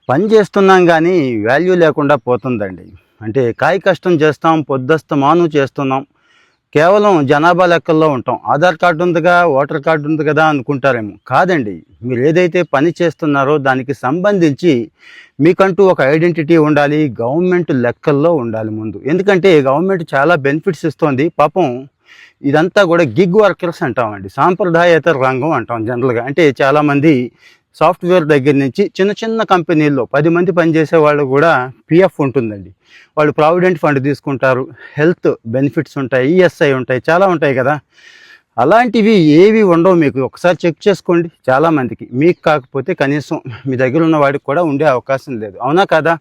పని చేస్తున్నాం కానీ వాల్యూ లేకుండా పోతుందండి. అంటే కాయ కష్టం చేస్తాం, పొద్దస్తమాను చేస్తున్నాం. కేవలం జనాభా లెక్కల్లో ఉంటాం. ఆధార్ కార్డు ఉందిగా, ఓటర్ కార్డు ఉంది కదా అనుకుంటారేమో. కాదండి. మీరు ఏదైతే పని చేస్తున్నారో దానికి సంబంధించి మీకంటూ ఒక ఐడెంటిటీ ఉండాలి. గవర్నమెంట్ లెక్కల్లో ఉండాలి ముందు. ఎందుకంటే గవర్నమెంట్ చాలా బెనిఫిట్స్ ఇస్తోంది. పాపం ఇదంతా కూడా గిగ్ వర్కర్స్ అంటామండి. సాంప్రదాయేతర రంగం అంటాం జనరల్గా. అంటే చాలామంది సాఫ్ట్వేర్ దగ్గర నుంచి చిన్న చిన్న కంపెనీల్లో 10 మంది పనిచేసే వాళ్ళు కూడా పిఎఫ్ ఉంటుందండి. వాళ్ళు ప్రావిడెంట్ ఫండ్ తీసుకుంటారు, హెల్త్ బెనిఫిట్స్ ఉంటాయి, ఈఎస్ఐ ఉంటాయి, చాలా ఉంటాయి కదా. అలాంటివి ఏవి ఉండవు మీకు. ఒకసారి చెక్ చేసుకోండి. చాలామందికి, మీకు కాకపోతే కనీసం మీ దగ్గర ఉన్న వాడికి కూడా ఉండే అవకాశం లేదు. అవునా కదా?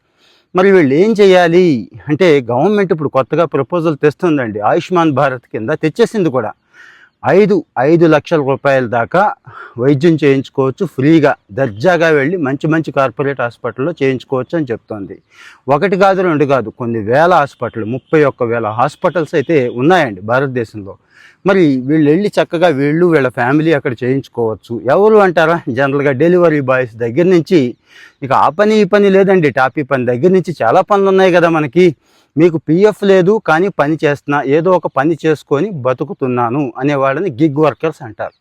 మరి వీళ్ళు ఏం చేయాలి అంటే, గవర్నమెంట్ ఇప్పుడు కొత్తగా ప్రపోజల్ తెస్తుందండి. ఆయుష్మాన్ భారత్ కింద తెచ్చేసింది కూడా. 5 లక్షల రూపాయల దాకా వైద్యం చేయించుకోవచ్చు ఫ్రీగా. దర్జాగా వెళ్ళి మంచి మంచి కార్పొరేట్ హాస్పిటల్లో చేయించుకోవచ్చు అని చెప్తోంది. 1 కాదు 2 కాదు, కొన్ని వేల హాస్పిటల్, 31,000 హాస్పిటల్స్ అయితే ఉన్నాయండి భారతదేశంలో. మరి వీళ్ళు వెళ్ళి చక్కగా వీళ్ళ ఫ్యామిలీ అక్కడ చేయించుకోవచ్చు. ఎవరు అంటారా? జనరల్గా డెలివరీ బాయ్స్ దగ్గర నుంచి, ఇక ఆ పని ఈ పని లేదండి, టాపీ పని దగ్గర నుంచి చాలా పనులు ఉన్నాయి కదా మనకి. మీకు పిఎఫ్ లేదు కానీ పని చేస్తున్నా, ఏదో ఒక పని చేసుకొని బతుకుతున్నాను అనేవాళ్ళని గిగ్ వర్కర్స్ అంటారు.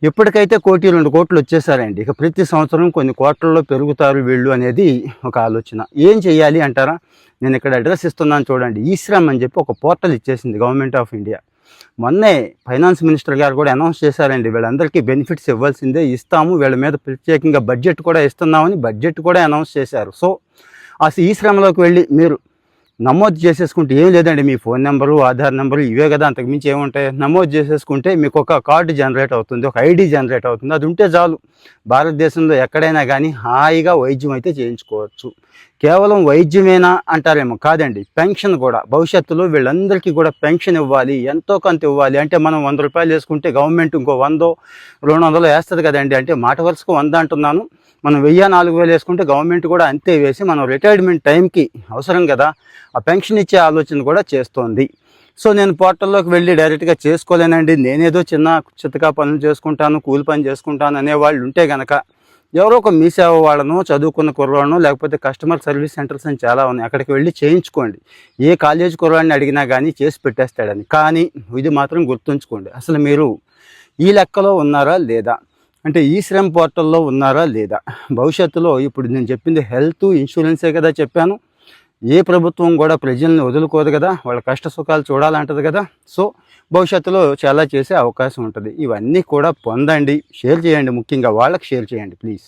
ఇప్పటికైతే 1-2 కోట్లు వచ్చేసారండి. ఇక ప్రతి సంవత్సరం కొన్ని కోట్లలో పెరుగుతారు వీళ్ళు అనేది ఒక ఆలోచన. ఏం చేయాలి అంటారా? నేను ఇక్కడ అడ్రస్ ఇస్తున్నాను చూడండి. ఈశ్రమ్ అని చెప్పి ఒక పోర్టల్ ఇచ్చేసింది గవర్నమెంట్ ఆఫ్ ఇండియా. మొన్నే ఫైనాన్స్ మినిస్టర్ గారు కూడా అనౌన్స్ చేశారండి. వీళ్ళందరికీ బెనిఫిట్స్ ఇవ్వాల్సిందే, ఇస్తాము, వీళ్ళ మీద ప్రత్యేకంగా బడ్జెట్ కూడా ఇస్తున్నామని బడ్జెట్ కూడా అనౌన్స్ చేశారు. సో ఆ ఈశ్రమ్లోకి వెళ్ళి మీరు నమోదు చేసేసుకుంటే ఏం లేదండి, మీ ఫోన్ నెంబరు, ఆధార్ నెంబరు ఇవే కదా, అంతకుమించి ఏముంటాయి. నమోదు చేసేసుకుంటే మీకు ఒక కార్డు జనరేట్ అవుతుంది, ఒక ఐడి జనరేట్ అవుతుంది. అది ఉంటే చాలు. భారతదేశంలో ఎక్కడైనా కానీ హాయిగా వైద్యం అయితే చేయించుకోవచ్చు. కేవలం వైద్యమేనా అంటారేమో, కాదండి, పెన్షన్ కూడా. భవిష్యత్తులో వీళ్ళందరికీ కూడా పెన్షన్ ఇవ్వాలి, ఎంతో కొంత ఇవ్వాలి. అంటే మనం 100 రూపాయలు వేసుకుంటే గవర్నమెంట్ ఇంకో 100-200 వేస్తుంది కదండి. అంటే మాట వరుసకు 100 అంటున్నాను. మనం 1000-4000 వేసుకుంటే గవర్నమెంట్ కూడా అంతే వేసి మనం రిటైర్మెంట్ టైంకి అవసరం కదా, ఆ పెన్షన్ ఇచ్చే ఆలోచన కూడా చేస్తోంది. సో నేను పోర్టల్లోకి వెళ్ళి డైరెక్ట్గా చేసుకోలేనండి, నేనేదో చితకా పనులు చేసుకుంటాను, కూలి పని చేసుకుంటాను అనేవాళ్ళు ఉంటే కనుక ఎవరో ఒక మీ సేవ వాళ్ళను, చదువుకున్న కుర్రాడను, లేకపోతే కస్టమర్ సర్వీస్ సెంటర్స్ అని చాలా ఉన్నాయి, అక్కడికి వెళ్ళి చేయించుకోండి. ఏ కాలేజ్ కుర్రాడిని అడిగినా కానీ చేసి పెట్టేస్తాడని. కానీ ఇది మాత్రం గుర్తుంచుకోండి, అసలు మీరు ఈ లెక్కలో ఉన్నారా లేదా, అంటే ఈ శ్రమ్ పోర్టల్లో ఉన్నారా లేదా. భవిష్యత్తులో ఇప్పుడు నేను చెప్పింది హెల్త్ ఇన్సూరెన్సే కదా చెప్పాను. ఏ ప్రభుత్వం కూడా ప్రజల్ని వదులుకోదు కదా, వాళ్ళ కష్ట సుఖాలు చూడాలంటది కదా. సో భవిష్యత్తులో చాలా చేసే అవకాశం ఉంటుంది. ఇవన్నీ కూడా పొందండి, షేర్ చేయండి, ముఖ్యంగా వాళ్ళకి షేర్ చేయండి ప్లీజ్.